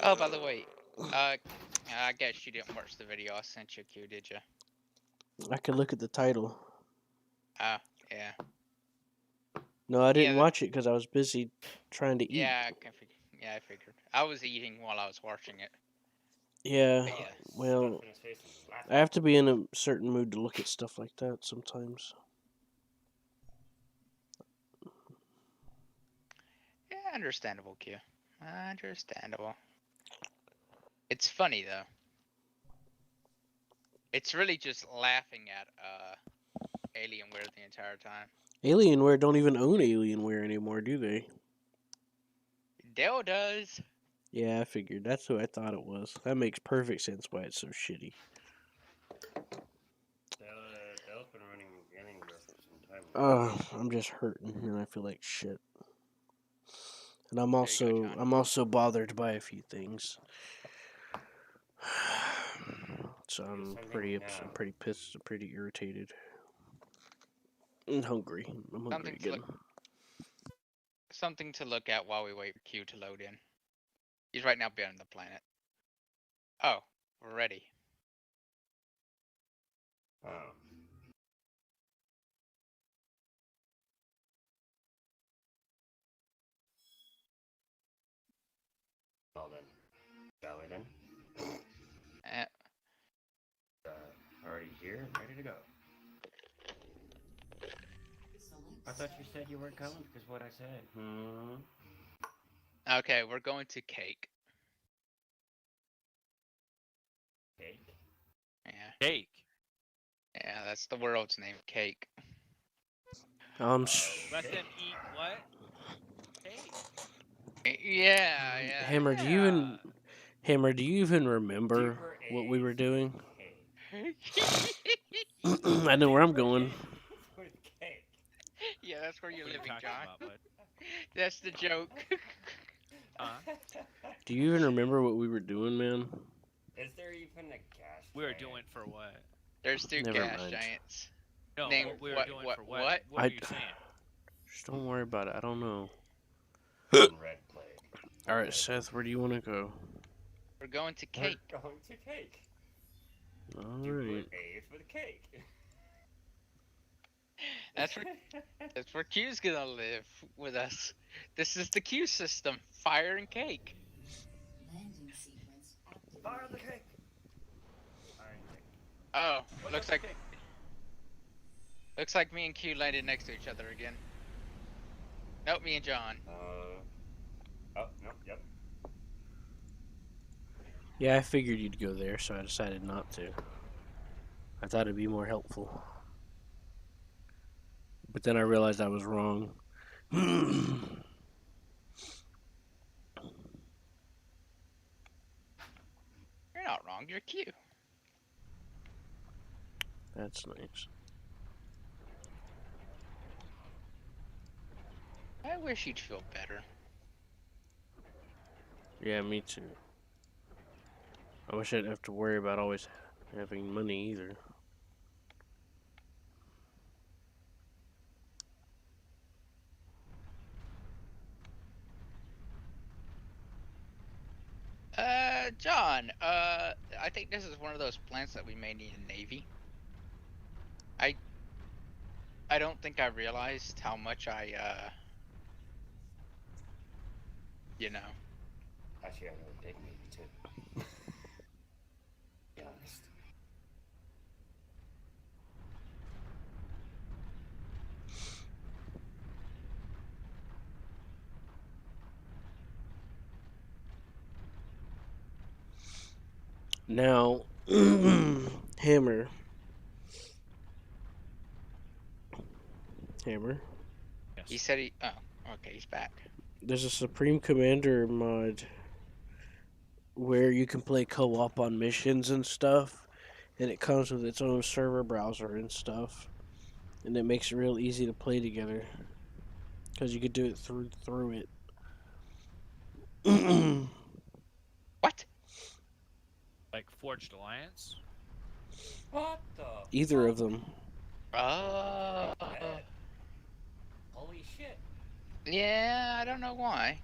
Oh, by the way, uh, I guess you didn't watch the video I sent you, Q, did you? I could look at the title. Oh, yeah. No, I didn't Yeah, watch it because I was busy trying to eat. yeah, I figured. I was eating while I was watching it. Yeah, But yeah. well, I have to be in a certain mood to look at stuff like that sometimes. Yeah, understandable, Q. Understandable. It's funny, though. It's really just laughing at, Alienware the entire time. Alienware don't even own Alienware anymore, do they? Dell does. Yeah, I figured. That's who I thought it was. That makes perfect sense why it's so shitty. Dell's been running Alienware for some time. I'm just hurting and I feel like shit. And There you go, John. I'm also bothered by a few things. So I'm pretty pissed, I'm pretty irritated. And hungry. I'm hungry again. Something to look at while we wait for Q to load in. He's right now beyond the planet. Oh, we're ready. Oh. Well then, shall we then? Already here, ready to go. I thought you said you weren't coming because what I said. Okay, we're going to Cake. Cake? Yeah. Cake? Yeah, that's the world's name, Cake. Let them eat what? Cake? Yeah. Hammer, do you even remember what we were doing? I know where I'm going. Yeah, that's where you're living, John. About, That's the joke. Do you even remember what we were doing, man? Is there even a gas? We were doing for what? There's two Never gas mind. giants. No, Name, we were doing for what? What? What were you saying? Just don't worry about it. I don't know. Red plague. All right, Seth, where do you want to go? We're going to Cake. We're going to Cake. All You right. put A for the cake. That's where Q's gonna live with us. This is the Q system. Fire and cake. Landing sequence activated. Fire the cake. Oh, looks like me and Q landed next to each other again. Nope, me and John. Oh, no, yep. Yeah, I figured you'd go there, so I decided not to. I thought it'd be more helpful. But then I realized I was wrong. You're not wrong, you're Q. That's nice. I wish you'd feel better. Yeah, me too. I wish I'd have to worry about always having money either. John, I think this is one of those plants that we may need a navy. I don't think I realized how much you know. Actually, I know a big maybe too. Be honest. Now, Hammer. Yes. He said he. Oh, okay, he's back. There's a Supreme Commander mod where you can play co-op on missions and stuff, and it comes with its own server browser and stuff, and it makes it real easy to play together because you could do it through it. What? Like Forged Alliance? What the? Either of them. Holy shit. Yeah, I don't know why.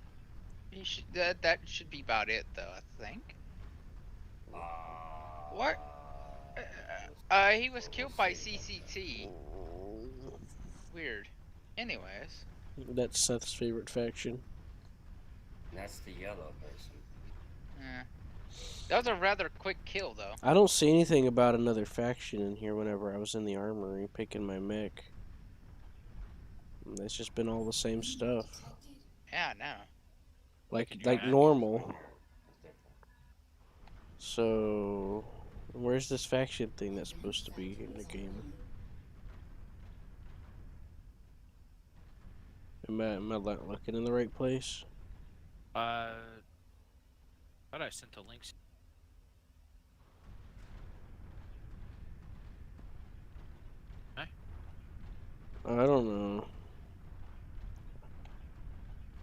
That should be about it, though. I think. What? He was We'll killed by see about that. CCT. Weird. Anyways. That's Seth's favorite faction. And that's the yellow person. Yeah. That was a rather quick kill, though. I don't see anything about another faction in here whenever I was in the armory picking my mech. It's just been all the same stuff. Yeah, no. Like Yeah. normal. It's different. So where's this faction thing that's supposed to be in the game? Am I not looking in the right place? Thought I sent the links. I don't know.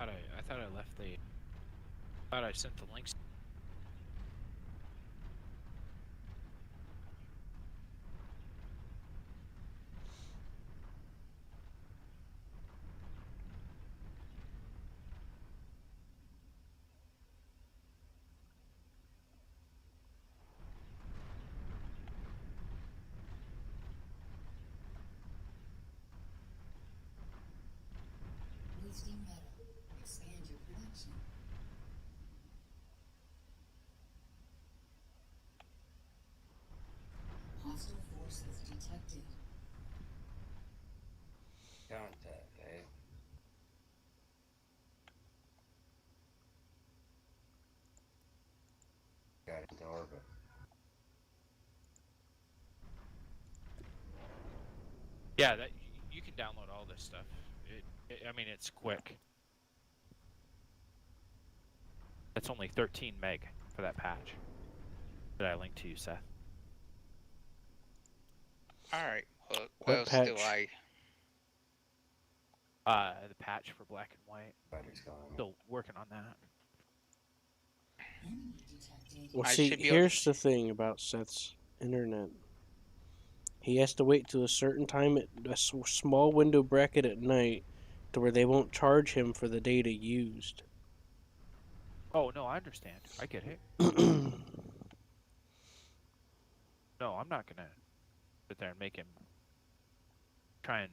I thought I left the. Thought I sent the links. Boosting metal. Expand your production. Hostile forces detected. Contact, eh? Got into orbit. Yeah, that you can download all this stuff. I mean, it's quick. That's only 13 meg for that patch that I linked to you, Seth. Alright. Well, What else do patch? The patch for black and white. Spider's gone. Still working on that. Enemy detected. Well, I see, should be able here's the thing about Seth's internet. He has to wait till a certain time, small window bracket at night, to where they won't charge him for the data used. Oh no, I understand. I get it. No, I'm not gonna sit there and make him try and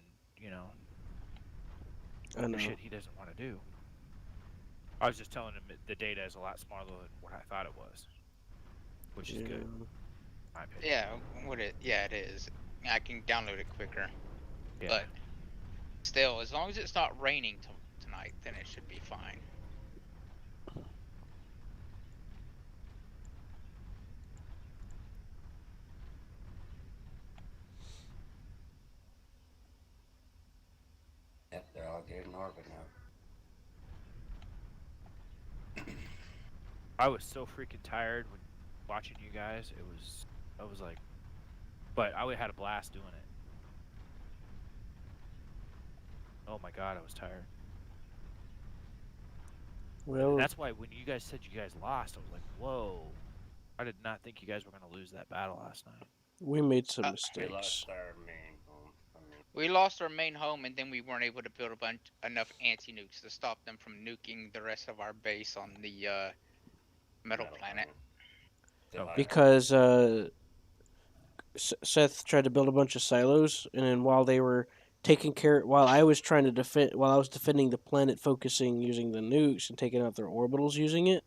I know. shit he doesn't want to do. I was just telling him the data is a lot smaller than what I thought it was, which is good. in my opinion. Yeah, it is. I can download it quicker. Yeah. But still, as long as it's not raining tonight, then it should be fine. Yep, they're all getting in orbit now. I was so freaking tired when watching you guys. I was like, but I had a blast doing it. Oh my god, I was tired. Well, And that's why when you guys said you guys lost, I was like, whoa. I did not think you guys were going to lose that battle last night. we made some We mistakes. lost our main home. We lost our main home, and then we weren't able to build enough anti-nukes to stop them from nuking the rest of our base on the metal planet. Still have Because Seth tried to build a bunch of silos, and then while they were while I was trying to while I was defending the planet, focusing using the nukes and taking out their orbitals using it,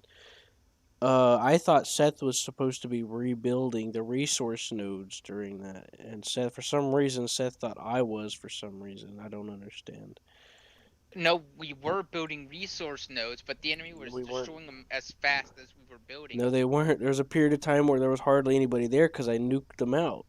I thought Seth was supposed to be rebuilding the resource nodes during that, and Seth, for some reason, Seth thought I was. For some reason, I don't understand. No, we were building resource nodes, but the enemy was We weren't. destroying them as fast as we were building. No, they weren't. There was a period of time where there was hardly anybody there because I nuked them out.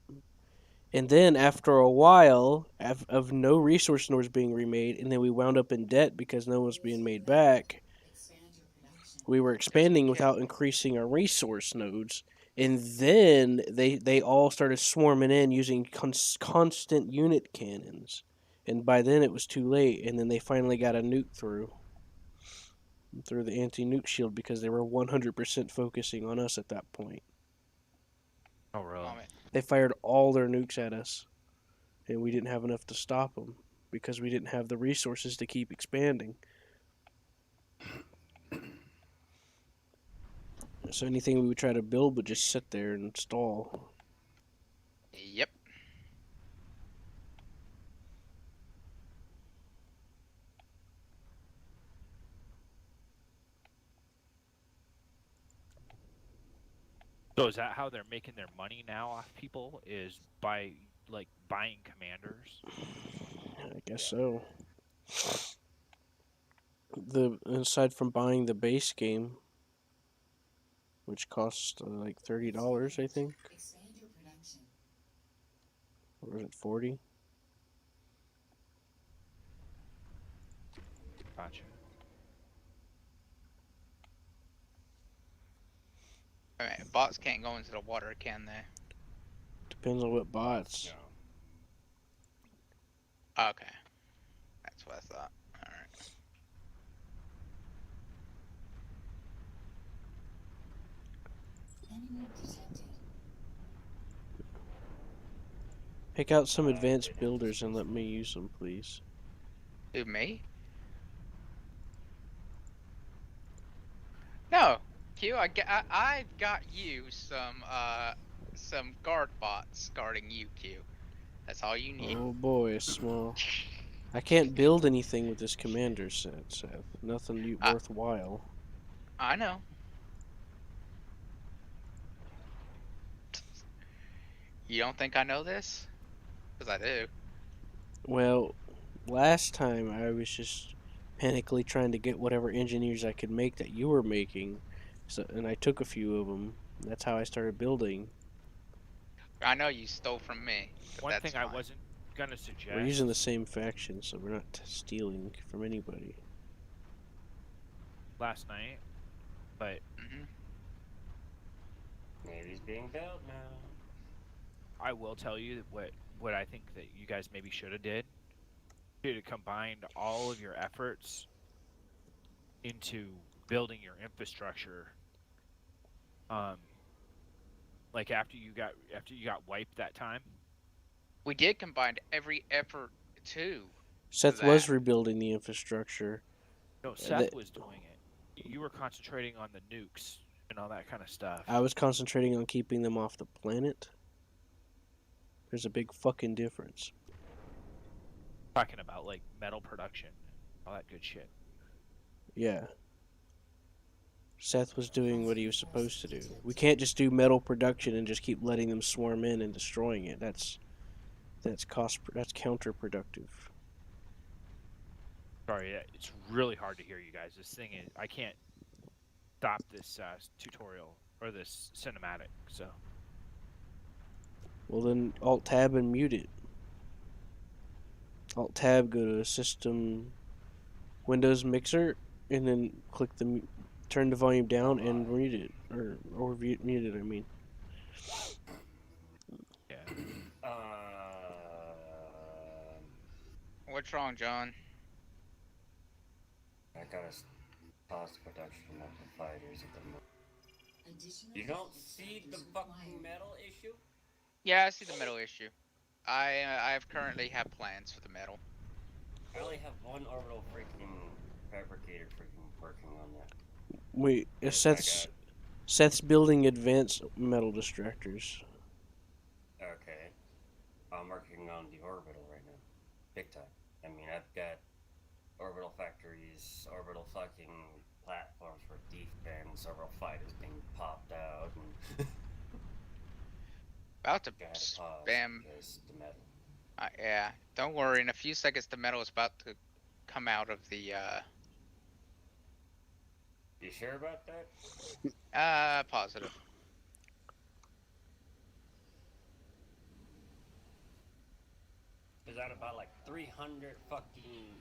And then after a while of no resource nodes being remade, and then we wound up in debt because no one's being made back, Expand your production. we were expanding without increasing our resource nodes. And then they all started swarming in using constant unit cannons. And by then it was too late, and then they finally got a nuke through the anti-nuke shield because they were 100% focusing on us at that point. Oh, really? They fired all their nukes at us, and we didn't have enough to stop them because we didn't have the resources to keep expanding. So anything we would try to build would just sit there and stall. Yep. So is that how they're making their money now off people? Is by like buying commanders? I guess so. Aside from buying the base game, which costs like $30, I think, Expand your production. or was it 40? Gotcha. Alright, bots can't go into the water, can they? Depends on what bots. No. Okay. That's what I thought. Alright. Enemy detected. Pick out some advanced builders and let me use them, please. Who, me? No. Q, I got you some guard bots guarding you, Q. That's all you need. Oh boy, small. I can't build anything with this commander set, Seth. Nothing worthwhile. I know. You don't think I know this? Because I do. Well, last time I was just panically trying to get whatever engineers I could make that you were making, and I took a few of them. That's how I started building. I know you stole from me. But One that's thing I fine. wasn't gonna suggest. We're using the same faction, so we're not stealing from anybody. Last night, but Mhm. Navy's being built now. I will tell you that what I think that you guys maybe should have did. Should have combined all of your efforts into building your infrastructure. Like after you got wiped that time. We did combine every effort too. Seth that. was rebuilding the infrastructure. No, Seth was doing it. You were concentrating on the nukes and all that kind of stuff. I was concentrating on keeping them off the planet. There's a big fucking difference. Talking about like metal production, all that good shit. Yeah. Seth was doing what he was supposed to do. We can't just do metal production and just keep letting them swarm in and destroying it. That's counterproductive. Sorry, it's really hard to hear you guys. This thing is, I can't stop this tutorial or this cinematic. So Well then, Alt Tab and mute it. Alt Tab, go to System, Windows Mixer, and then click turn the volume down and mute it, or mute it. I mean. yeah. What's wrong, John? I gotta pause production of the fighters at the moment. Additional You don't fighters see the required. fucking metal issue? Yeah, I see the metal issue. I currently have plans for the metal. I only have one orbital freaking fabricator freaking working on that. Wait, Yes, I Seth's building advanced metal distractors. Okay. I'm working on the orbital right now. Big time. I mean, I've got orbital factories, orbital fucking platforms for defense, several fighters being popped out, and About to gotta pause spam. because the metal. Yeah, don't worry. In a few seconds, the metal is about to come out of the. You sure about that? Positive. Is that about like 300 fucking.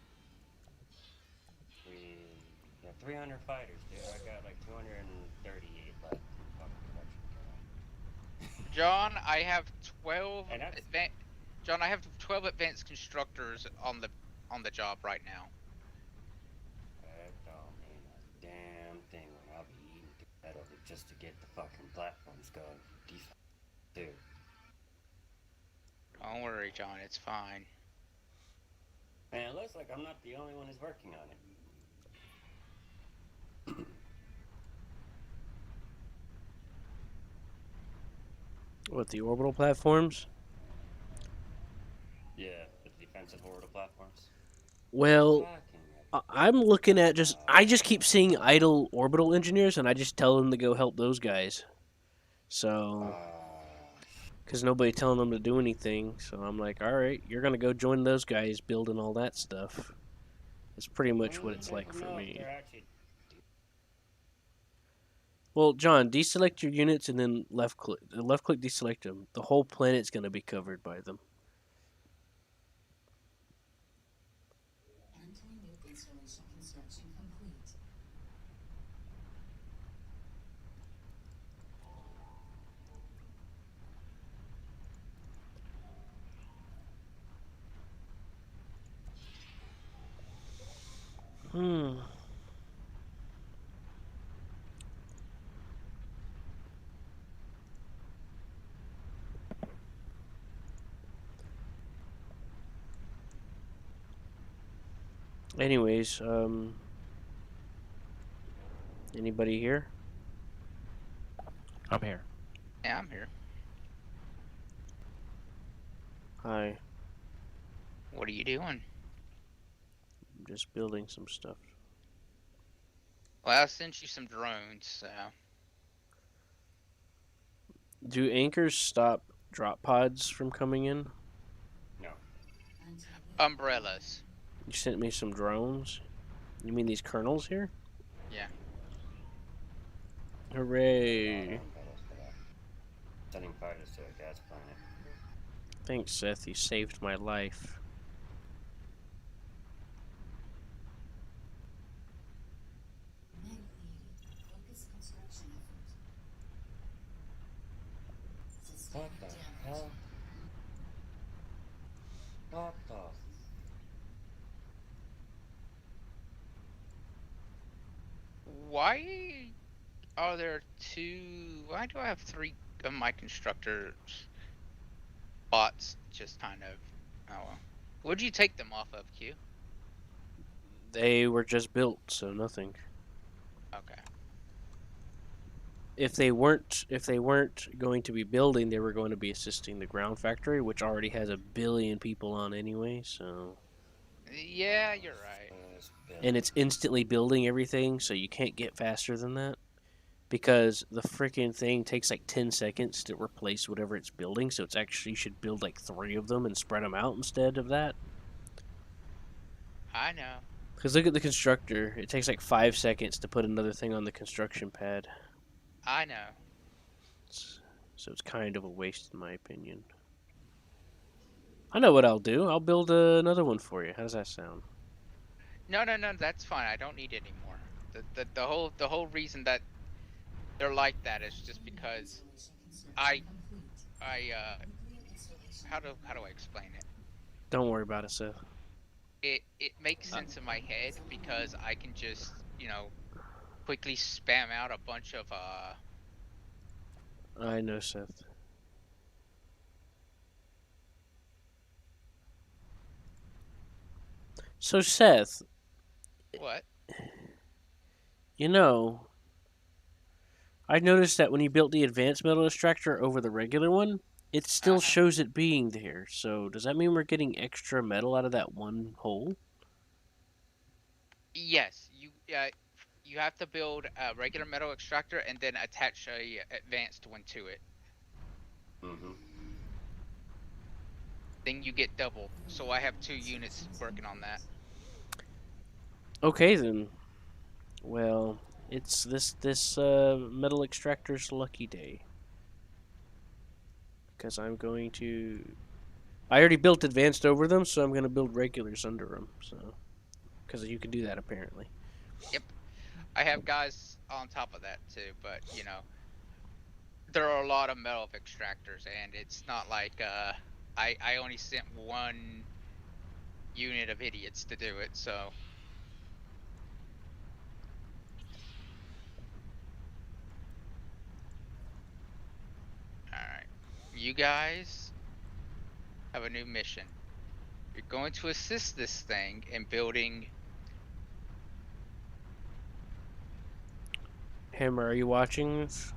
Yeah, 300 fighters, dude. I got like 238 left in fucking production. John, I have 12 And that's- John, I have 12 advanced constructors on the job right now. That don't mean a damn thing when I'll be eating through metal just to get the fucking platforms going. Defense, dude. Don't worry, John. It's fine. Man, it looks like I'm not the only one who's working on it. What, the orbital platforms? Yeah, the defensive orbital platforms. Well, Fucking I'm looking at I just keep seeing idle orbital engineers, and I just tell them to go help those guys. So, because nobody telling them to do anything, so I'm like, all right, you're gonna go join those guys building all that stuff. That's pretty much what it's like for me. They're actually Well, John, deselect your units and then left click deselect them. The whole planet's gonna be covered by them. Anti-nuke installation construction complete. Hmm. Anyways, anybody here? I'm here. Yeah, I'm here. Hi. What are you doing? I'm just building some stuff. Well, I sent you some drones, so. Do anchors stop drop pods from coming in? no. Anti-nuke Umbrellas. You sent me some drones? You mean these kernels here? Yeah. Hooray. Sending fighters to a gas planet. Thanks, Seth. You saved my life. Negleated. Focus construction effort. What Sustained the damage. hell? What the? Why are there two? Why do I have three of my constructors bots? Just kind of. Oh well. Where'd you take them off of, Q? They were just built, so nothing. Okay. If they weren't going to be building, they were going to be assisting the ground factory, which already has 1 billion people on anyway, so Yeah, you're right. and it's instantly building everything, so you can't get faster than that. Because the freaking thing takes like 10 seconds to replace whatever it's building, so it's actually you should build like 3 of them and spread them out instead of that. I know. Because look at the constructor. It takes like 5 seconds to put another thing on the construction pad. I know. So it's kind of a waste, in my opinion. I know what I'll do. I'll build another one for you. How does that sound? No, no, no. That's fine. I don't need any more. The whole reason that they're like that is just because I how do I explain it? Don't worry about it, Seth. It makes sense in my head because I can just quickly spam out a bunch of I know, Seth. So, Seth, what? you know, I noticed that when you built the advanced metal extractor over the regular one, it still shows it being there. So, does that mean we're getting extra metal out of that one hole? Yes, you have to build a regular metal extractor and then attach a advanced one to it. Mm-hmm. Then you get double. So I have 2 units working on that. Okay, then. Well, it's this metal extractor's lucky day. Because I'm going to... I already built advanced over them, so I'm going to build regulars under them. So, because you can do that, apparently. Yep. I have guys on top of that too, but there are a lot of metal extractors, and it's not like I only sent 1 unit of idiots to do it, so. Alright. You guys have a new mission. You're going to assist this thing in building. Hammer, are you watching this?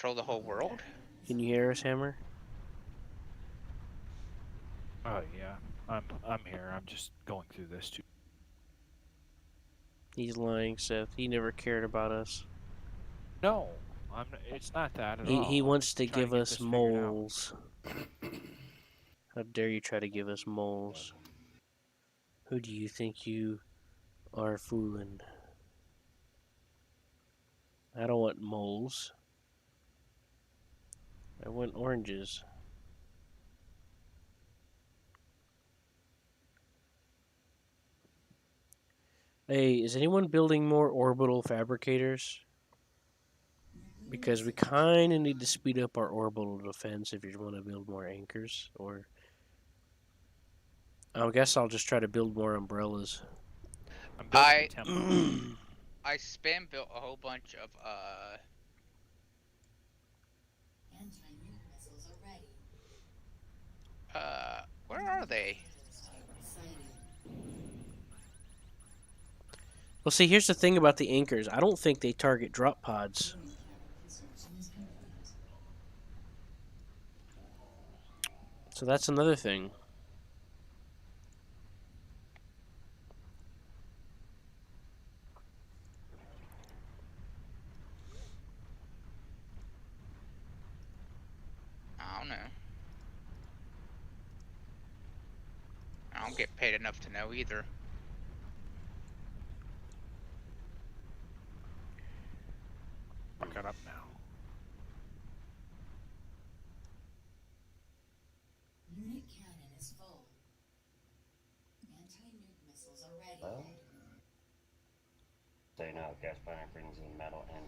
control the whole world? Can you hear us, Hammer? Oh yeah, I'm here. I'm just going through this too. He's lying, Seth. He never cared about us. No, It's not that at He all. I'm wants just to trying to give get us this figured out. moles. How dare you try to give us moles? Who do you think you are fooling? I don't want moles. I want oranges. Hey, is anyone building more orbital fabricators? Because we kind of need to speed up our orbital defense if you want to build more anchors. Or I guess I'll just try to build more umbrellas. I'm building a I temple. I spam built a whole bunch of Anti-nuke missiles are ready. where are they? Torpedoes target sighted. Well, see, here's the thing about the anchors. I don't think they target drop pods. Unit cabin construction is complete. So that's another thing. I don't know. I don't get paid enough to know either. Fuck it up now. Unit cannon is full. Anti-nuke missiles are ready. Well, so you know, gas planet brings in metal and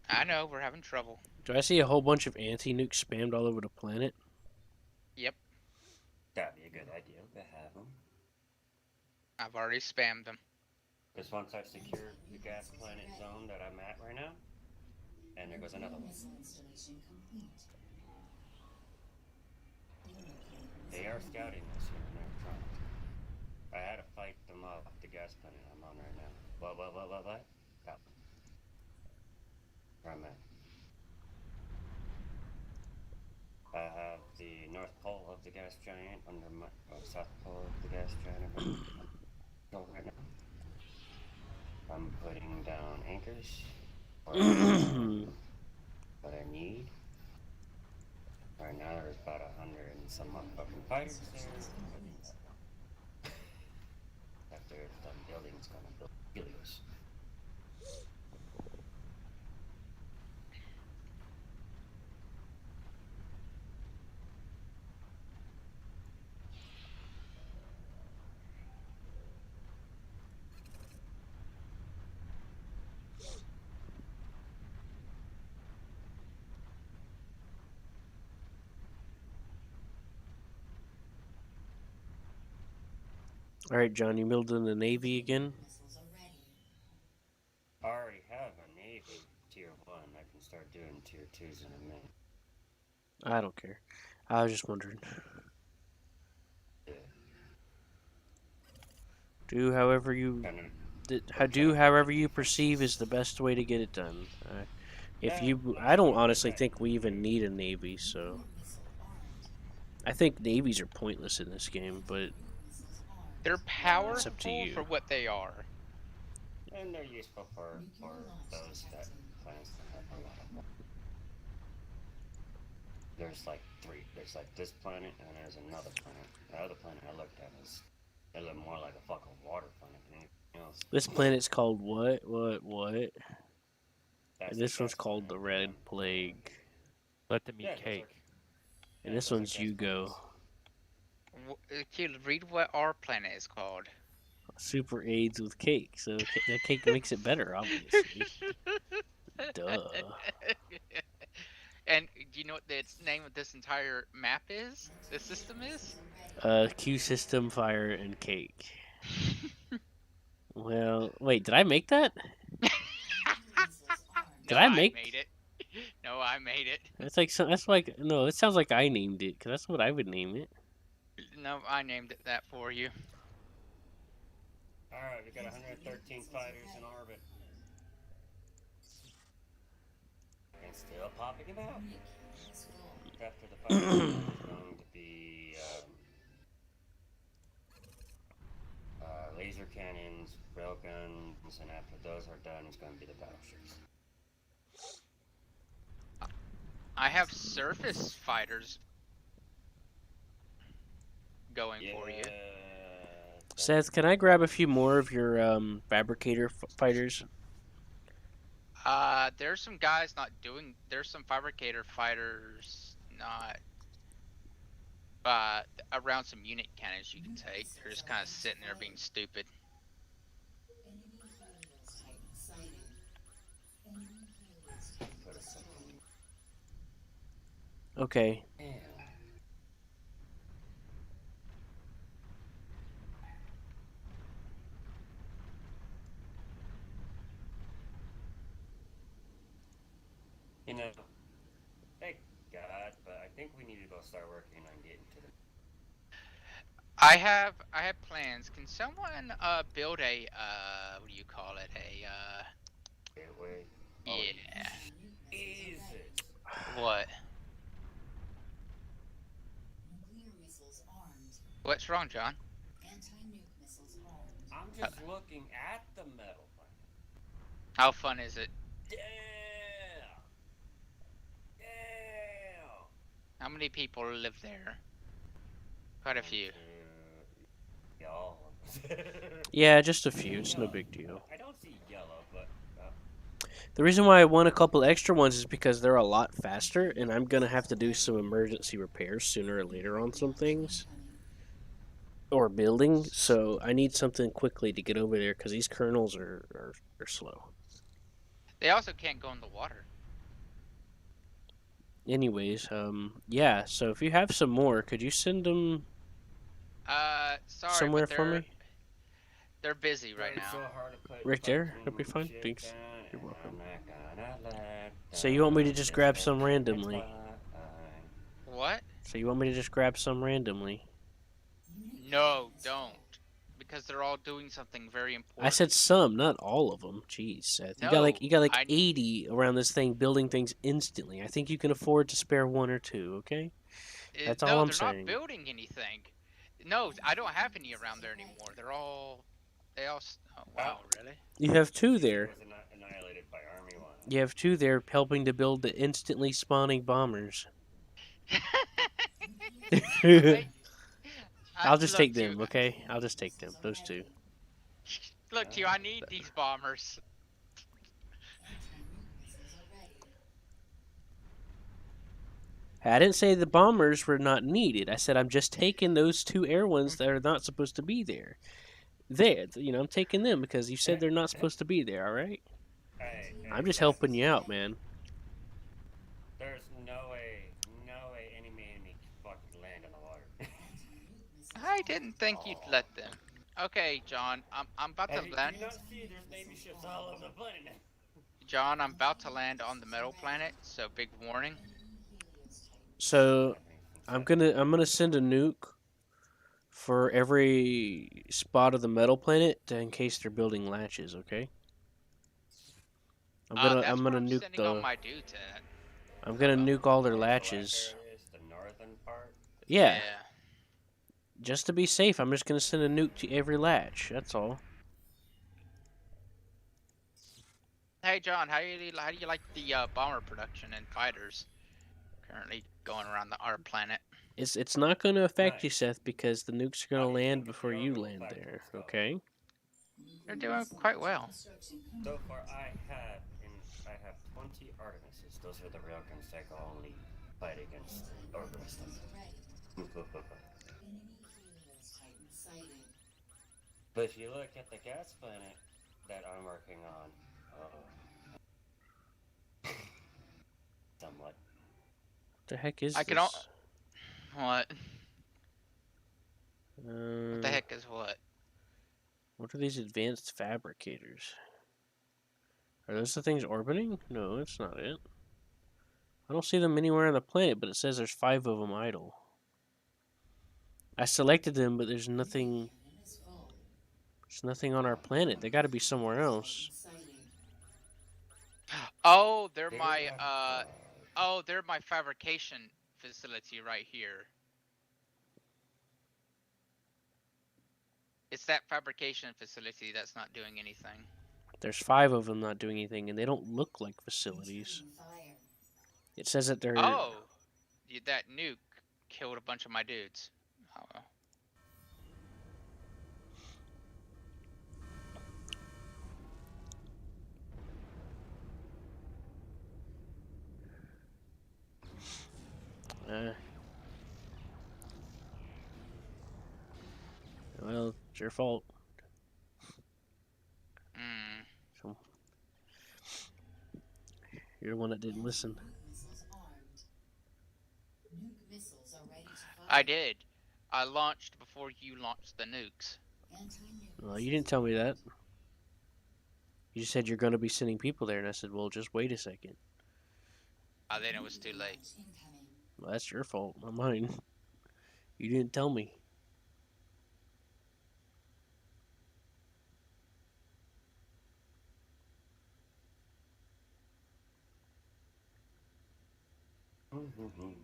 I know we're having trouble. Do I see a whole bunch of anti-nukes spammed all over the planet? Yep, that'd be a good idea to have them. I've already spammed them. Because once I secure the gas planet zone that I'm at right now, and there goes another one. Missile installation complete. Unit cabin They are scouting us here and they're trying. I had to fight them up the gas planet I'm on right now. What? That. Where I'm at. I have the North Pole of the gas giant under my South Pole of the gas giant under my control right now. I'm putting down anchors for what I need. Right now there's about 100 and some odd fucking fighters there. After it's done building, it's gonna build Helios. All right, John, you building the Navy again? missiles are ready. I already have a Navy tier 1. I can start doing tier 2s in a minute. I don't care. I was just wondering. Yeah. Do however you perceive is the best way to get it done. I don't honestly think we even need a Navy, so Missile armed. I think navies are pointless in this game. But Missiles armed. They're It's up to powerful you. for what they are. And they're useful for those that plans to have a lot of water. There's like 3. There's like this planet and there's another planet. The other planet I looked at it looked more like a fucking water planet than anything else. this planet's called what? That's And the this one's gas called the planet, Red Plague. Let them eat Yeah, those cake. are- And yeah, this those are one's gas Yugo. planets. Kid, read what our planet is called. Super AIDS with cake, so that cake makes it better, obviously. Duh. And do you know what the name of this entire map is? The system is? Q system, fire, and cake. Well, wait, did I make that? No, I I make- made it. No, I made it. No, it sounds like I named it, because that's what I would name it. No, I named it that for you. Alright, we got 113 fighters in orbit. still popping them out. Unit queue is full. After the fighting is going to be laser cannons, railguns, and after those are done, it's going to be the battleships. I have surface fighters going for you. Seth, can I grab a few more of your fabricator fighters? There's some guys not doing. There's some fabricator fighters not around some unit cannons you can take. They're just kind of sitting there being stupid. Enemy Helios Titan sighted. Enemy Helios Titan Put a destroyed. second. Okay. Damn. You know, thank God, but I think we need to go start working on getting to the. I have plans. Can someone build a what do you call it? Gateway. Yeah. Jesus. What? Nuclear missiles armed. What's wrong, John? Anti-nuke missiles armed. I'm just looking at the metal planet. How fun is it? Damn. Damn. How many people live there? Quite a few. Y'all. Yeah, just a few. It's no big deal. I don't see yellow, but The reason why I want a couple extra ones is because they're a lot faster, and I'm gonna have to do some emergency repairs sooner or later on some things or building. So I need something quickly to get over there because these kernels are slow. They also can't go in the water. Anyways, yeah. So if you have some more, could you send them Sorry, somewhere but for me? they're busy right it's now. so hard to put Right there? fucking That'd be fine. shit Thanks. down, You're and welcome. I'm not gonna let So you want me to down just this grab some big randomly? spotlight. What? So you want me to just grab some randomly? No, don't. Because they're all doing something very important. I said some, not all of them. Jeez, Seth. You got No, like 80 around this thing building things instantly. I think you can afford to spare one or two, okay? That's all no, I'm they're saying. not building anything. No, I don't have any around there anymore. They all. Oh, wow, really? You have two She there. was annihilated by Army One. You have two there helping to build the instantly spawning bombers. I'll just Look, take Q, them, okay? I'll just take them. Those two. Look, Q, I need these bombers. Anti-nuke missiles are ready. I didn't say the bombers were not needed. I said I'm just taking those two air ones that are not supposed to be there. I'm taking them because you said they're not supposed to be there, alright? Hey, I'm just Seth, helping you out, man. There's no way any man can fucking land on the water. Anti-nuke missiles I didn't think you'd Aw. let them. Okay, John, I'm about to Hey, land. do you not see there's Navy ships all over the planet now? John, I'm about to land on the metal planet, so big warning. So I'm gonna send a nuke for every spot of the metal planet in case they're building latches, okay? That's I'm where gonna I'm nuke sending all my dudes at. I'm gonna nuke all their The latches. areas, the northern part. Yeah, just to be safe, I'm just gonna send a nuke to every latch. That's all. Hey, John, how do you like the bomber production and fighters currently going around our planet? It's not gonna affect you, Nice. Seth, because the nukes are How gonna do you land think the before you orbital land factories there. go? Okay. They're doing quite well. So far, I have 20 Artemises. Those are the railguns that can only fight against orbital stuff. But if you look at the gas planet that I'm working on, somewhat. The heck is I this? can What? What the Uh, heck is what? what are these advanced fabricators? Are those the things orbiting? No, that's not it. I don't see them anywhere on the planet, but it says there's 5 of them idle. I selected them, but there's nothing. There's nothing on our planet. They got to be somewhere else. Oh, they're Dear my God. oh, they're my fabrication facility right here. It's that fabrication facility that's not doing anything. There's 5 of them not doing anything, and they don't look like facilities. Returning fire. It says that they're. Oh, that nuke killed a bunch of my dudes. Oh, well. Uh, well, it's your fault. Mm. So, you're the one that didn't listen. Nuke missiles armed. Nuke missiles are ready to fire. I did. I launched before you launched the nukes. Anti-nuke Well, you missiles didn't tell me are that. You just said you're going to be sending people there, and I said, well, just wait a second. Then it was too late. launch incoming. Well, that's your fault, not mine. You didn't tell me. Anti-nuke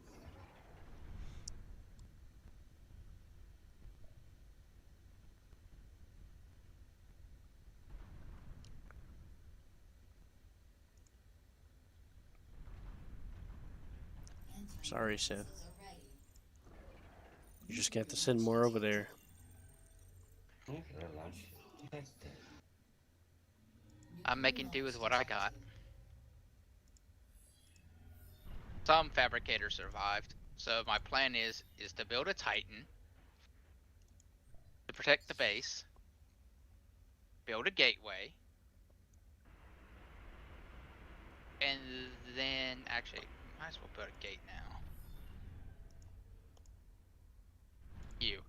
Sorry, Seth. missiles are ready. You just got to send more over there. Nuclear launch detected. I'm making do with what I got. Some fabricators survived, so my plan is to build a Titan to protect the base, build a gateway, and then actually might as well build a gate now. You,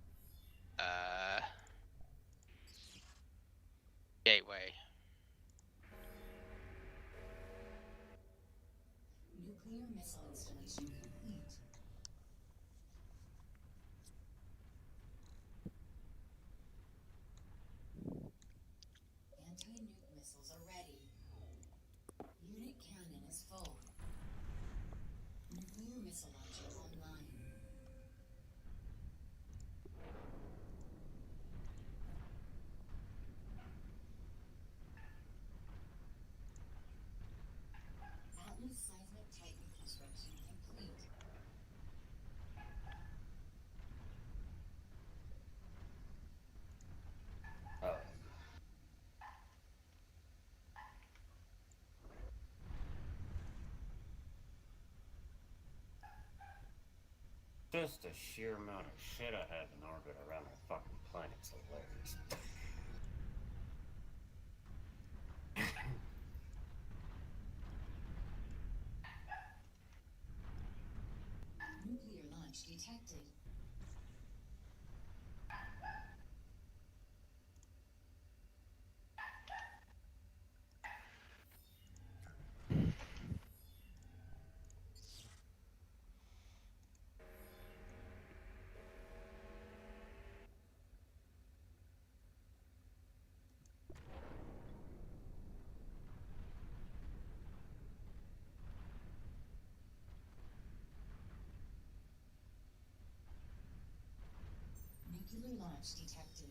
gateway. Nuclear missile installation complete. Anti-nuke missiles are ready. Unit cannon is full. Nuclear missile launcher online. Atlas seismic Titan construction complete. Oh. Just the sheer amount of shit I have in orbit around our fucking planet's hilarious. Nuclear launch detected. Nuclear launch detected.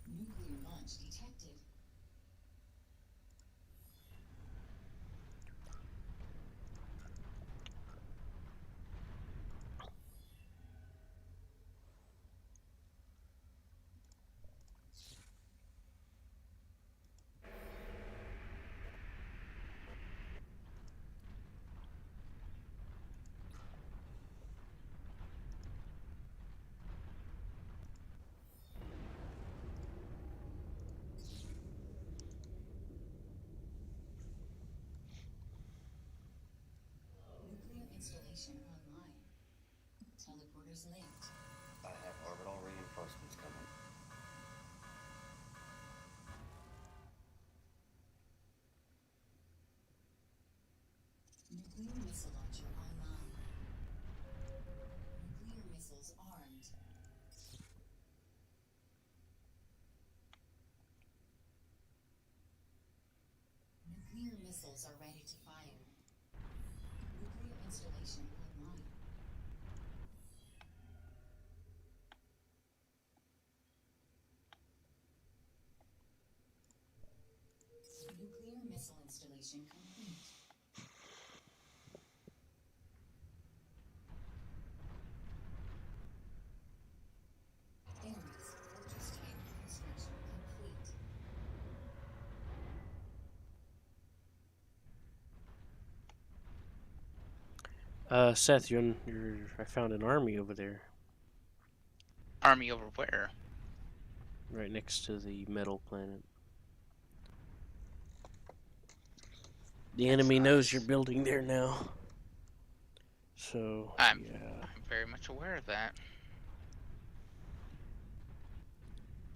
Nuclear launch detected. Containers linked. I have orbital reinforcements coming. Nuclear missile launcher online. Nuclear missiles armed. Nuclear missiles are ready to fire. Nuclear installation online. Nuclear missile installation complete. Ares fortress type construction complete. Seth, I found an army over there, Army over where? right next to the metal planet. The That's enemy knows nice. you're building there now. So, I'm yeah. I'm very much aware of that.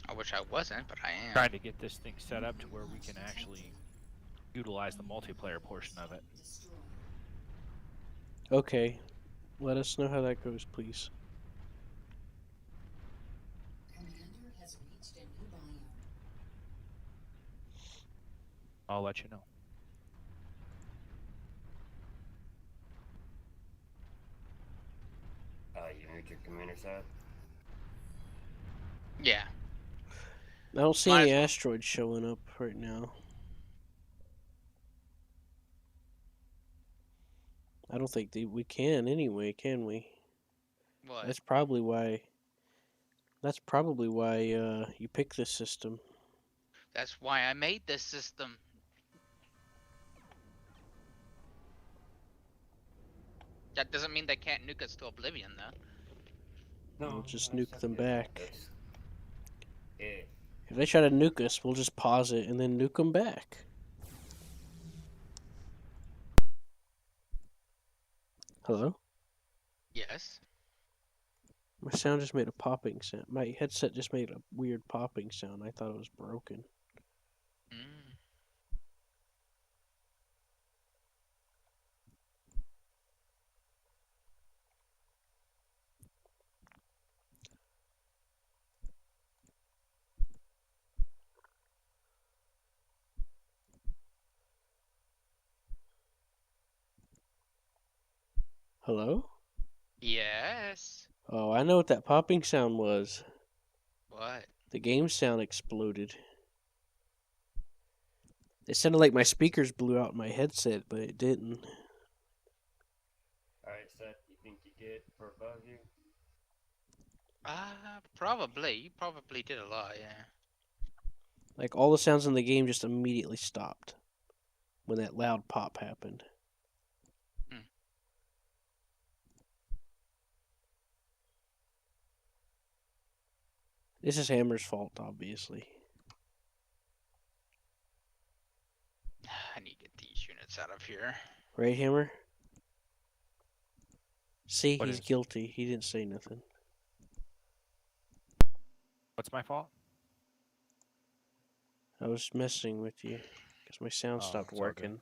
I wish I wasn't, but I am. Trying to get this thing set up to where we can actually utilize the multiplayer portion of it. Destroy. Okay. Let us know how that goes, please. Commander has reached a new biome. I'll let you know. You moved your commander side? Yeah. I don't see Might any as well. asteroids showing up right now. I don't think we can anyway, can we? What? That's probably why. That's probably why you picked this system. That's why I made this system. That doesn't mean they can't nuke us to oblivion, though. We'll just I nuke said them yeah, back. that's- If If they try to nuke us, we'll just pause it and then nuke them back. Hello? Yes. My sound just made a popping sound. My headset just made a weird popping sound. I thought it was broken. Mm. Hello? Yes. Oh, I know what that popping sound was. What? The game sound exploded. It sounded like my speakers blew out in my headset, but it didn't. alright, Seth, you think you get for above you? Probably. You probably did a lot, yeah. Like all the sounds in the game just immediately stopped when that loud pop happened. Hmm. This is Hammer's fault, obviously. I need to get these units out of here. Right, Hammer? See, What he's is? guilty. He didn't say nothing. What's my fault? I was messing with you because my sound Oh, stopped it's all good. working.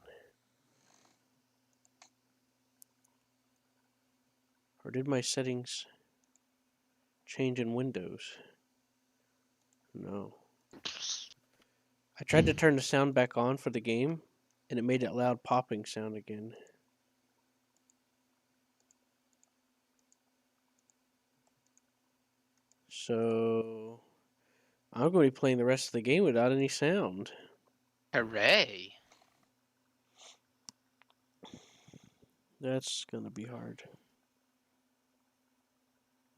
Or did my settings change in Windows? No. I tried to turn the sound back on for the game, and it made that loud popping sound again. So I'm going to be playing the rest of the game without any sound. Hooray! That's going to be hard.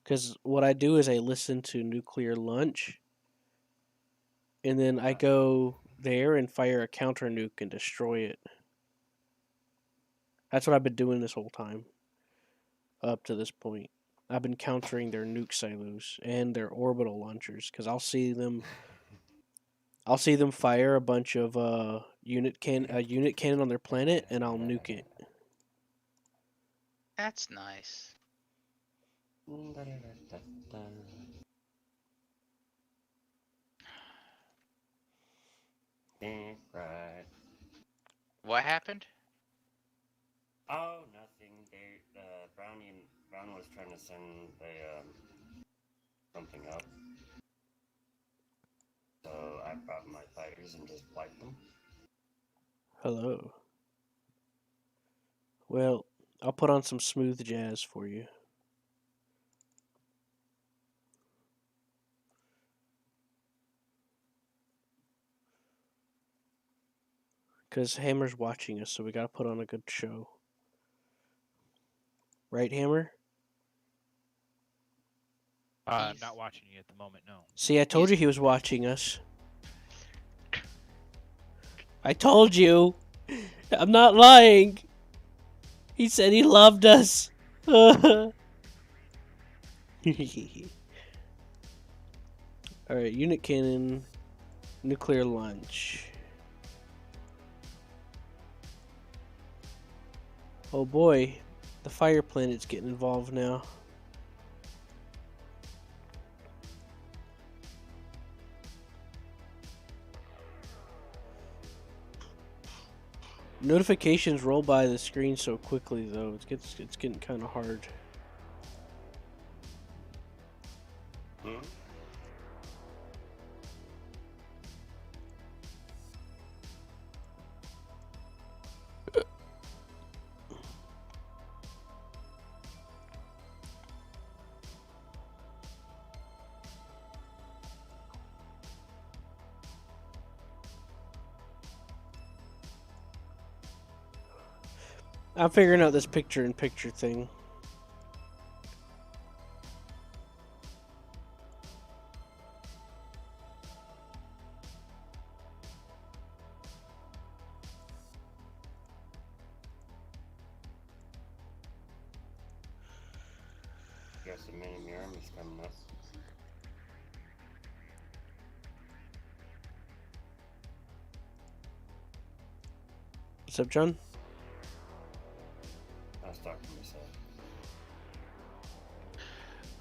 Because what I do is I listen to Nuclear Lunch, and then I go there and fire a counter nuke and destroy it. That's what I've been doing this whole time, up to this point. I've been countering their nuke silos and their orbital launchers because I'll see them fire a bunch of unit cannon on their planet, and I'll nuke it. That's nice. Right. What happened? Oh, nothing. Brown was trying to send something up. So I brought my fighters and just wiped them. Hello. Well, I'll put on some smooth jazz for you. Because Hammer's watching us, so we gotta put on a good show. Right, Hammer? I'm He's not watching you at the moment. No. See, I told he's you he was watching us. I told you! I'm not lying! He said he loved us! Alright, unit cannon, nuclear launch. Oh boy, the fire planet's getting involved now. Notifications roll by the screen so quickly, though. It's getting kind of hard. Hmm? I'm figuring out this picture-in-picture thing. Guess the enemy army's coming up. What's up, John? I was talking to myself.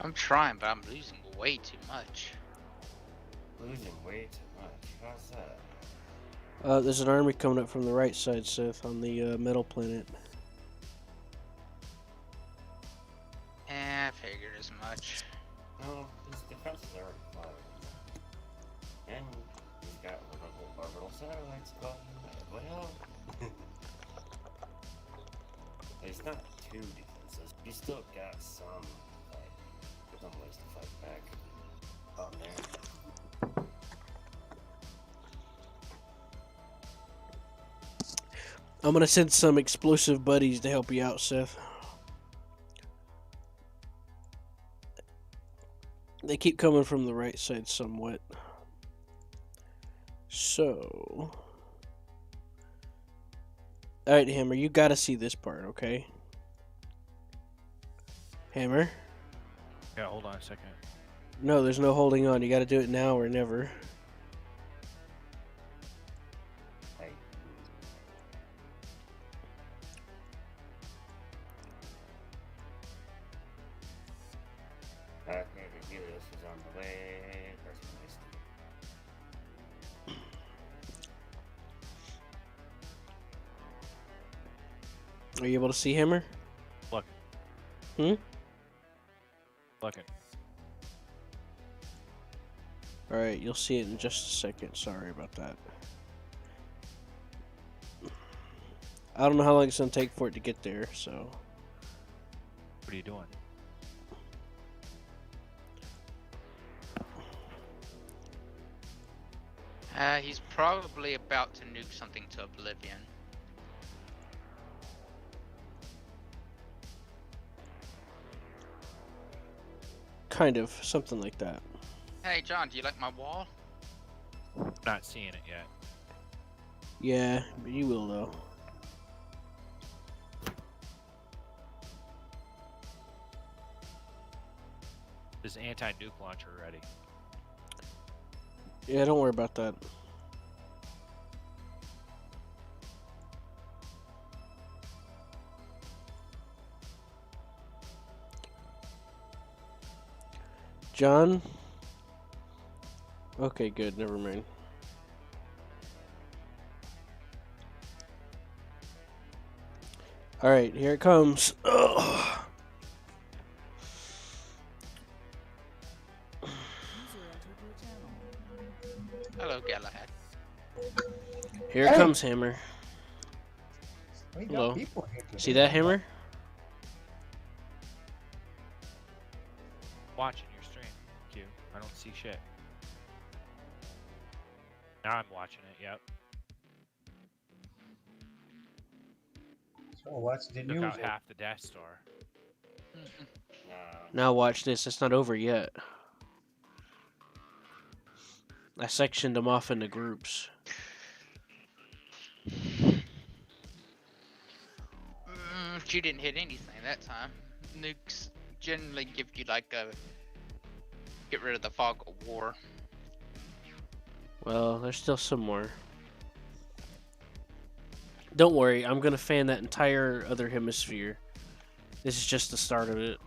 I'm trying, but I'm losing way too much. Losing way too much. How's that? There's an army coming up from the right side, Seth, on the metal planet. I figured as much. No, his defenses are already fire. And he's got orbital satellites above him. What else? It's not too defensive. You still got some ways to fight back on there. I'm gonna send some explosive buddies to help you out, Seth. They keep coming from the right side somewhat. So... Alright, Hammer, you gotta see this part, okay? Hammer? Yeah, hold on a second. No, there's no holding on. You gotta do it now or never. Hey. Okay, the Helios is on the way. Are you able to see Hammer? Look. Hmm? Looking. Alright, you'll see it in just a second. Sorry about that. I don't know how long it's gonna take for it to get there, so... What are you doing? He's probably about to nuke something to oblivion. Kind of. Something like that. Hey, John, do you like my wall? Not seeing it yet. Yeah, but you will, though. This anti-nuke launcher ready. Yeah, don't worry about that. John? Okay, good. Never mind. All right, here it comes. Ugh. Hello, Galahad. Here it Hey! comes, Hammer. We got Hello. people here today. See that, Hammer? Watching your stream, Q. I don't see shit. Now I'm watching it. Yep. So what's the Took news? out half the Death Star. Mm-mm. No. Now watch this. It's not over yet. I sectioned them off into groups. She didn't hit anything that time. Nukes generally give you like a get rid of the fog of war. Well, there's still some more. Don't worry, I'm gonna fan that entire other hemisphere. This is just the start of it.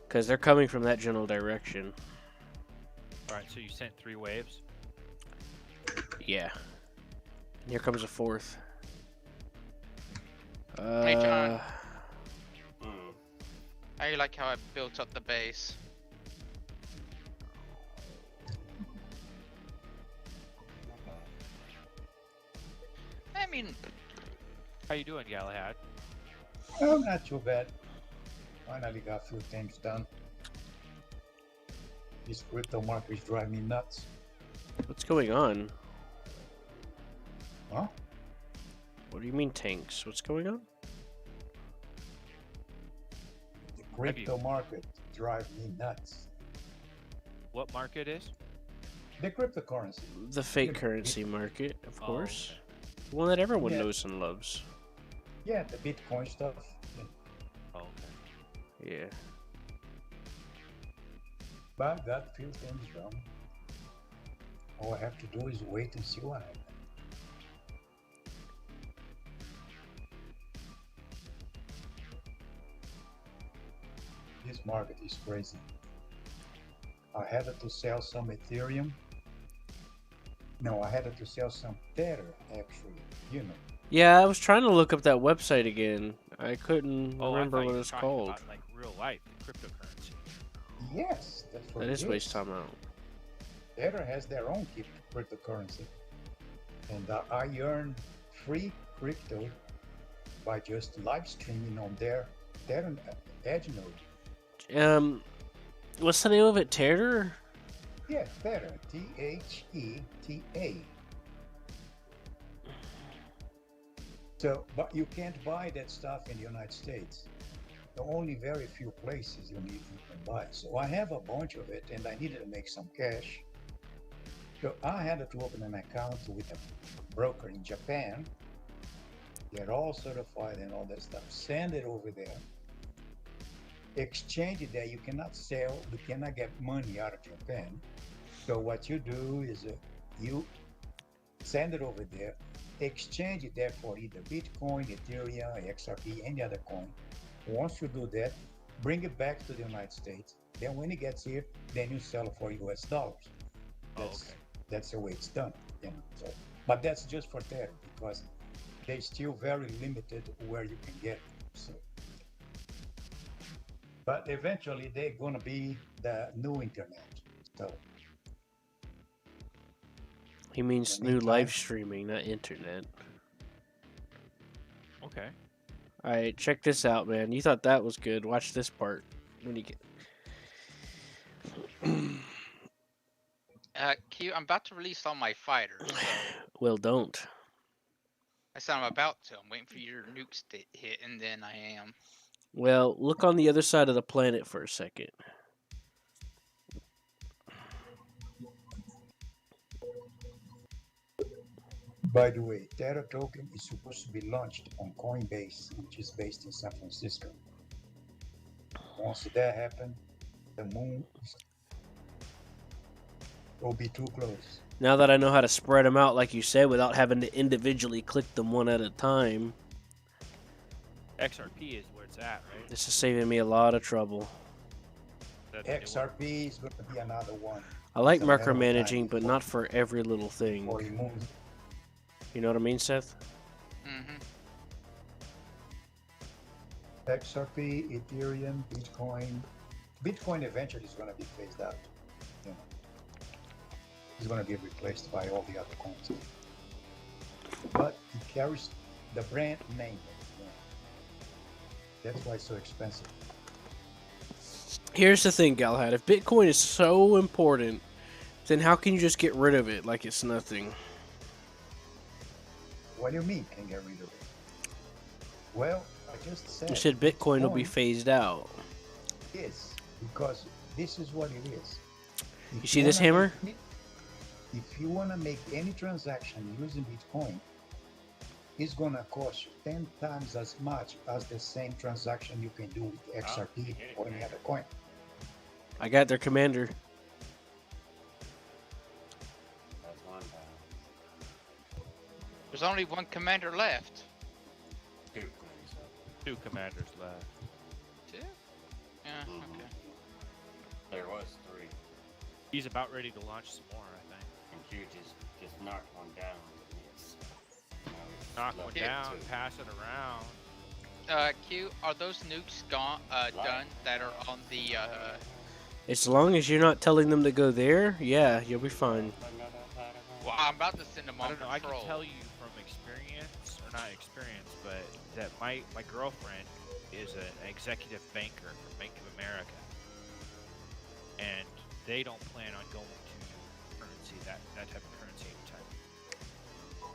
Because they're coming from that general direction. Alright, so you sent 3 waves? Yeah. And here comes a fourth. Hey, John. Mm. I like how I built up the base. Not bad. I mean, How you doing, Galahad? Oh, not too bad. Finally got a few things done. This crypto market is driving me nuts. What's going on? Huh? What do you mean tanks? What's going on? The crypto market drives me nuts. What market is? The cryptocurrency. The fake Yeah. currency market, of Oh, course. The one that everyone Yeah. knows and loves. Yeah, the Bitcoin stuff. Yeah. Oh, okay. Yeah. But got a few things done. All I have to do is wait and see what happens. This market is crazy. I had to sell some Ethereum. No, I had to sell some Tether, actually. You know. Yeah, I was trying to look up that website again. I couldn't Oh, remember I thought what you were it's talking called. about, like real life, the cryptocurrency. Yes, that's what That it is waste time out. Tether has their own cryptocurrency. And I earn free crypto by just live streaming on their Tether edge node. What's the name of it? Terror? Yeah, Theta. Theta. So, but you can't buy that stuff in the United States. There are only very few places you can buy. So I have a bunch of it, and I needed to make some cash. So I had to open an account with a broker in Japan. Get all certified and all that stuff. Send it over there. Exchange it there. You cannot sell. You cannot get money out of Japan. So what you do is you send it over there, exchange it there for either Bitcoin, Ethereum, XRP, any other coin. Once you do that, bring it back to the United States. Then when it gets here, then you sell it for US dollars. That's the way it's done. You know. So, but that's just for Tether because they're still very limited where you can get. So, but eventually they're gonna be the new internet. So. He means In the new meantime- live streaming, not internet. Okay. Alright, check this out, man. You thought that was good. Watch this part. When you get Q, I'm about to release all my fighters. So Well, don't. I said I'm about to. I'm waiting for your nukes to hit, and then I am. Well, look on the other side of the planet for a second. By the way, Terra token is supposed to be launched on Coinbase, which is based in San Francisco. Once that happens, the moon will be too close. Now that I know how to spread them out, like you said, without having to individually click them one at a time, XRP is where it's at, right? this is saving me a lot of trouble. That's a new one. XRP is going to be another one. I like It's a matter of time micromanaging, but before- not for every little thing. before it moves. You know what I mean, Seth? Mm-hmm. XRP, Ethereum, Bitcoin. Bitcoin eventually is going to be phased out. You know, it's going to be replaced by all the other coins. But it carries the brand name. You know. That's why it's so expensive. Here's the thing, Galahad. If Bitcoin is so important, then how can you just get rid of it like it's nothing? What do you mean can get rid of it? Well, I just said. You said Bitcoin will be phased out. Is because this is what it is. If You see this hammer? If you want to make any transaction using Bitcoin, it's going to cost you 10 times as much as the same transaction you can do with XRP or any other coin. I got their commander. That's one down. There's only one commander left. Two coins up. 2 commanders left. Two? Yeah. Okay. There was three. He's about ready to launch some more, I think. And Q just knocked one down. It's, Knock one left down, two. pass it around. Q, are those nukes gone? Done that are on the As long as you're not telling them to go there, yeah, you'll be fine. Well, I'm about to send them I on don't know. I patrol. can tell you from experience, or not experience, but that my girlfriend is an executive banker for Bank of America, and they don't plan on going to currency that type of currency anytime.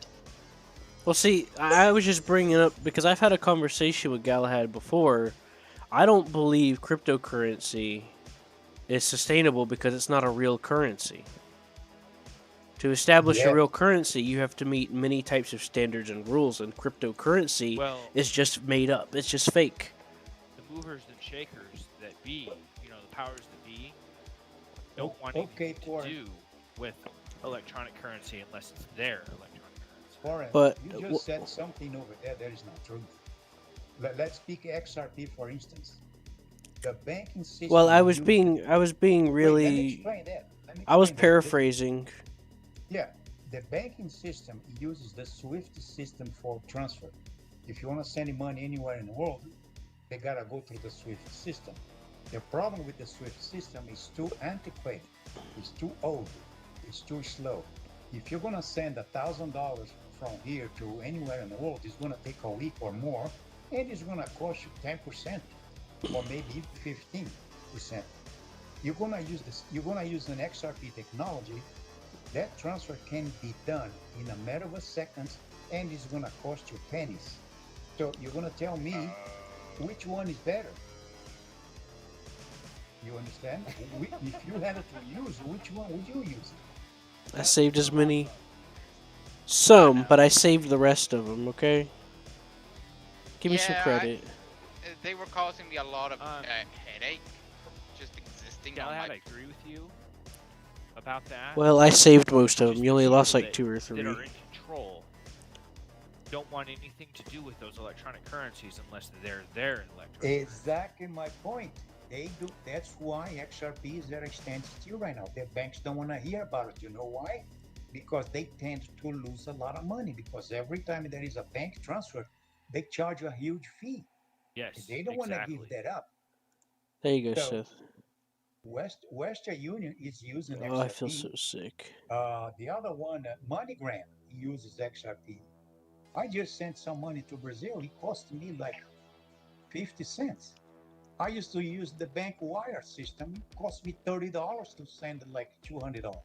Well, see, I was just bringing it up because I've had a conversation with Galahad before. I don't believe cryptocurrency is sustainable because it's not a real currency. To establish Yeah. a real currency, you have to meet many types of standards and rules, and cryptocurrency Well, is just made up. It's just fake. the movers and shakers that be, you know, the powers that be, don't want Okay, anything to Warren. do with electronic currency unless it's their electronic currency. Warren, But, you just said something over there that is not true. Let's pick XRP for instance. The banking system. Well, I was you- being Wait, let me really. explain that. Let me I was explain that. paraphrasing. Yeah, the banking system uses the SWIFT system for transfer. If you want to send money anywhere in the world, they gotta go through the SWIFT system. The problem with the SWIFT system is too antiquated. It's too old. It's too slow. If you're gonna send $1,000 from here to anywhere in the world, it's gonna take a week or more, and it's gonna cost you 10% or maybe 15%. You're gonna use this. You're gonna use an XRP technology. That transfer can be done in a matter of seconds, and it's gonna cost you pennies. So you're gonna tell me which one is better? You understand? If you had to use, which one would you use? I saved as many. Some, but I saved the rest of them, okay? Give me some Yeah, credit. They were causing me a lot of Um, headache just existing on Galahad, my. I agree with you about that. Well, I saved most of Just them. the You only lost people like 2 or that 3. are in control don't want anything to do with those electronic currencies unless they're their electronic. Exactly my point. They do. That's why XRP is at a standstill right now. The banks don't want to hear about it. You know why? Because they tend to lose a lot of money. Because every time there is a bank transfer, they charge a huge fee. Yes, They don't want to give exactly. that up. There you go, So Seth. Western Union is using Oh, I feel XRP. so sick. The other one, MoneyGram, uses XRP. I just sent some money to Brazil. It cost me like 50 cents. I used to use the bank wire system. It cost me $30 to send like $200.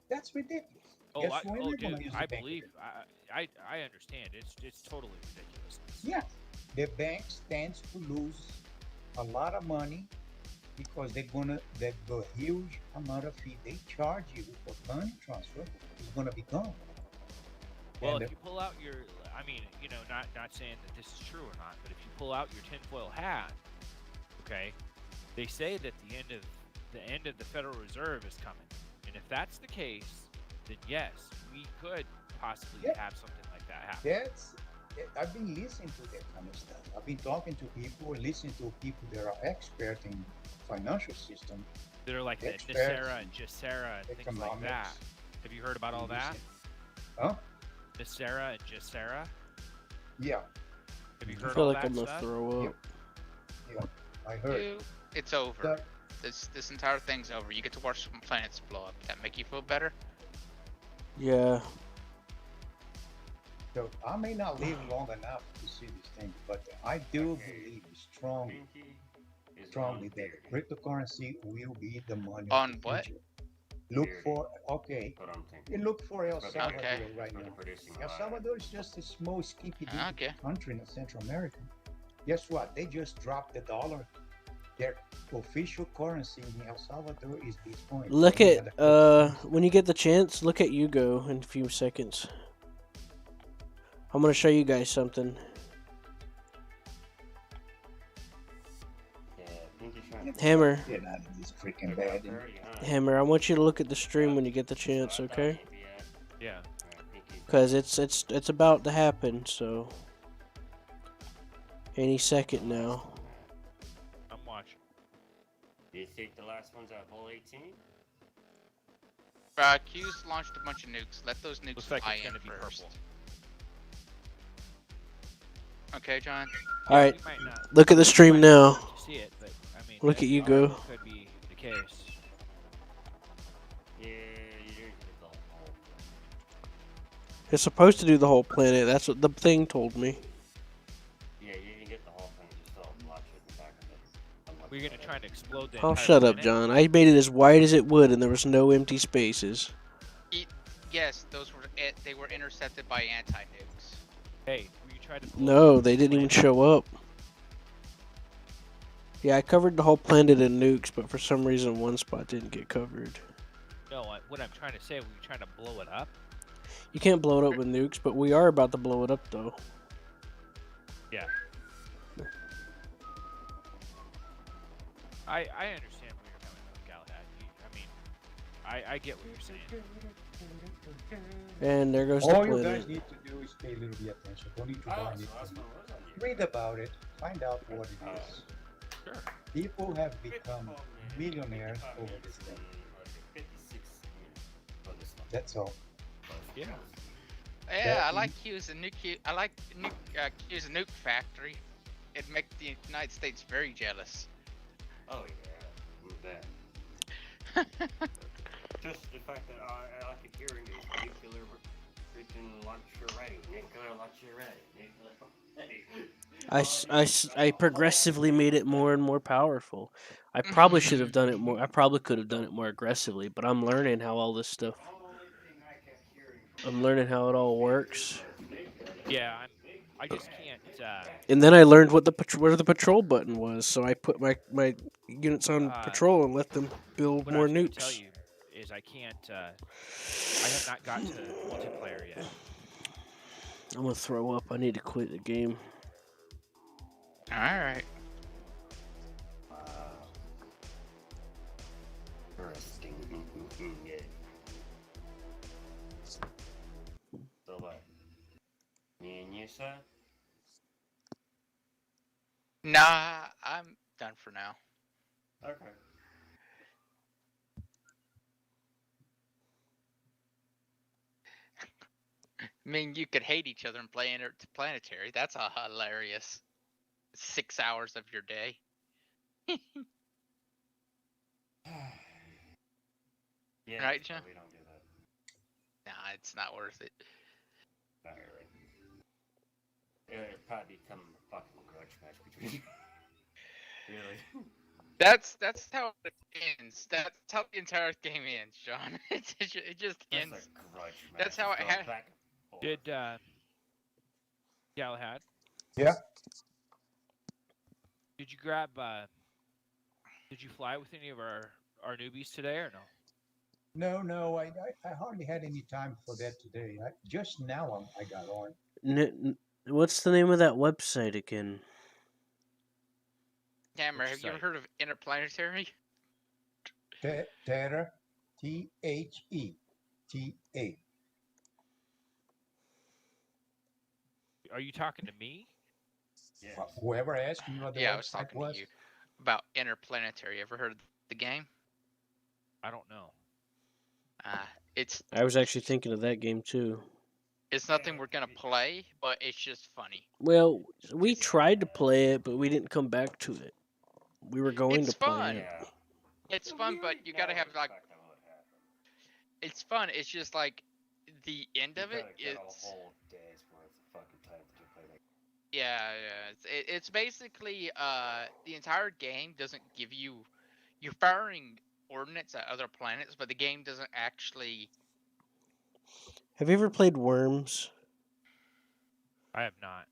That's ridiculous. Oh, Guess when they're gonna dude, use I the bank believe. again? I understand. It's totally ridiculous. Yeah, the banks tends to lose a lot of money because the huge amount of fee they charge you for money transfer is gonna be gone. Well, And if you pull out your, I mean, you know, not saying that this is true or not, but if you pull out your tinfoil hat, okay, they say that the end of the Federal Reserve is coming, and if that's the case, then yes, we could possibly Yeah. have something like that happen. I've been listening to that kind of stuff. I've been talking to people, listening to people that are experts in financial system, that are like the experts, Nicera and Gessera and things like that. economics. Have you heard about all that? Huh? Nicera and Gessera? Yeah, Have you I heard feel all like that I'm gonna stuff? throw up. yeah, I heard. Dude, it's over. That, This entire thing's over. You get to watch some planets blow up. That make you feel better? Yeah. so I may not live long enough to see this thing, but I do believe strongly, Pinky is strongly on that period. cryptocurrency will be the money On of the what? future. Look Period. for okay. What I'm You thinking. look for El Brother Salvador Okay. right Brother now. producing El Salvador is just a small, skippy Okay. country in Central America. Guess what? They just dropped the dollar. Their official currency in El Salvador is Bitcoin. Look They at had a cryptocurrency. when you get the chance, look at Yugo in a few seconds. I'm gonna show you guys something. Yeah, Pinky's trying to Hammer, Get out of this freaking figure out bed. 30, huh? Hammer. I want you to look at the stream when you get the So chance, I thought okay? he'd be at- Yeah. Alright, Pinky's Cause it's about to happen. So any second now. I'm watching. Do you think the last one's at hole 18? Q's launched a bunch of nukes. Let those nukes Looks like fly it's in gonna be first. purple. All Okay, John. right, We might not. look at the stream we might not now. start to see it, but I mean, Look that at you very go. well could be the case. Yeah, you didn't get the hole. It's supposed to do the whole planet. That's what the thing told me. Yeah, you didn't get the whole thing, just saw a lot in the back of it. I'm We're gonna try and explode the Oh, entire shut up, planet? John. I made it as wide as it would, and there was no empty spaces. Yes, those were they were intercepted by anti-nukes. Hey, will you try to blow No, up they the didn't even planet? show up. Yeah, I covered the whole planet in nukes, but for some reason one spot didn't get covered. No, what I'm trying to say, were you trying to blow it up? You can't blow it up with nukes, but we are about to blow it up, though. Yeah. I understand where you're coming from, Galahad. I mean, I get what you're saying. And there goes All the you guys planet. need to do is pay a little bit attention. Don't need to Oh, buy so anything. last one was on you. Read about it. Find out what it is. Sure. People have become millionaires over this thing. 56 for this one. That's all. Yeah. Yeah, That I like Q's a nuke. I like Q's a nuke factory. It'd make the United States very jealous. Oh yeah, with that. Just the fact that I like it hearing is nuclear freaking launcher ready, nuclear launcher ready, nuclear ready. I progressively made it more and more powerful. I probably should have done it more. I probably could have done it more aggressively, but I'm learning how all this stuff. Only thing I kept hearing I'm learning how it all works. Yeah, I just can't. And then I learned what where the patrol button was, so I put my units on patrol and let them build What more I was gonna nukes. tell you is I can't. I have not gotten to multiplayer yet. I'm gonna throw up. I need to quit the game. All right. Interesting. Yeah. So what? Me and you, sir? Nah, I'm done for now. Okay. I mean, you could hate each other and play Interplanetary. That's a hilarious 6 hours of your day. Yeah, Right, but John? we don't do that. Nah, it's not worth it. Not really. It'd probably become a fucking grudge match between you. Really? That's how it ends. That's how the entire game ends, John. It just That's ends. a grudge match. That's how Just it going ha- back and forth. Did Galahad? Yeah. Did you grab? Did you fly with any of our newbies today or no? No, I hardly had any time for that today. Just now I got on. What's the name of that website again? Hammer, Which have you ever site? heard of Interplanetary? Terra, THETA. Are you talking to me? Yes. Whoever asked you what the Yeah, I was website talking was. to you. about Interplanetary. Ever heard of the game? I don't know. It's I was actually thinking of that game too. it's nothing we're gonna play, but it's just funny. Well, we It's tried to play it, but we didn't come back to it. We were going it's to play fun. it. Yeah. It's So fun, we but would you gotta never have like expect that would happen. it's fun. It's just like the end You of it. gotta get a It's whole day's worth of fucking time to play that. yeah. It's basically the entire game doesn't give you you're firing ordnance at other planets, but the game doesn't actually. Have you ever played Worms? I have not.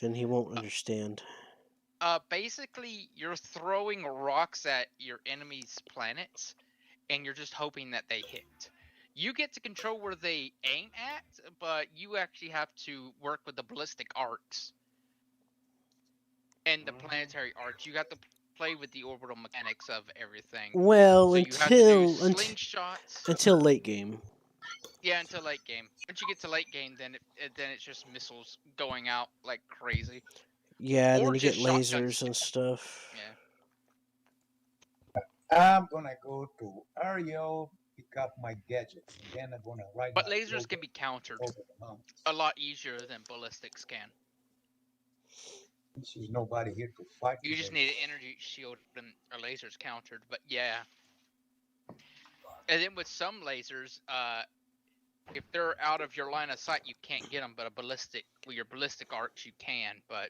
Then he won't understand. Basically, you're throwing rocks at your enemy's planets, and you're just hoping that they hit. You get to control where they aim at, but you actually have to work with the ballistic arcs and the planetary arcs. You have to play with the orbital mechanics of everything. Well, So you have to do until slingshots. until late game. Yeah, until late game. Once you get to late game, then it's just missiles going out like crazy, Yeah, and or then you get just shotguns. lasers and stuff. Yeah. I'm gonna go to Ariel, pick up my gadgets, and then I'm gonna ride But my lasers can rover be countered over the mountains. a lot easier than ballistics can. There's nobody here to fight You just today. need an energy shield and or lasers countered. But yeah. And then with some lasers, if they're out of your line of sight, you can't get them. But with your ballistic arcs, you can. But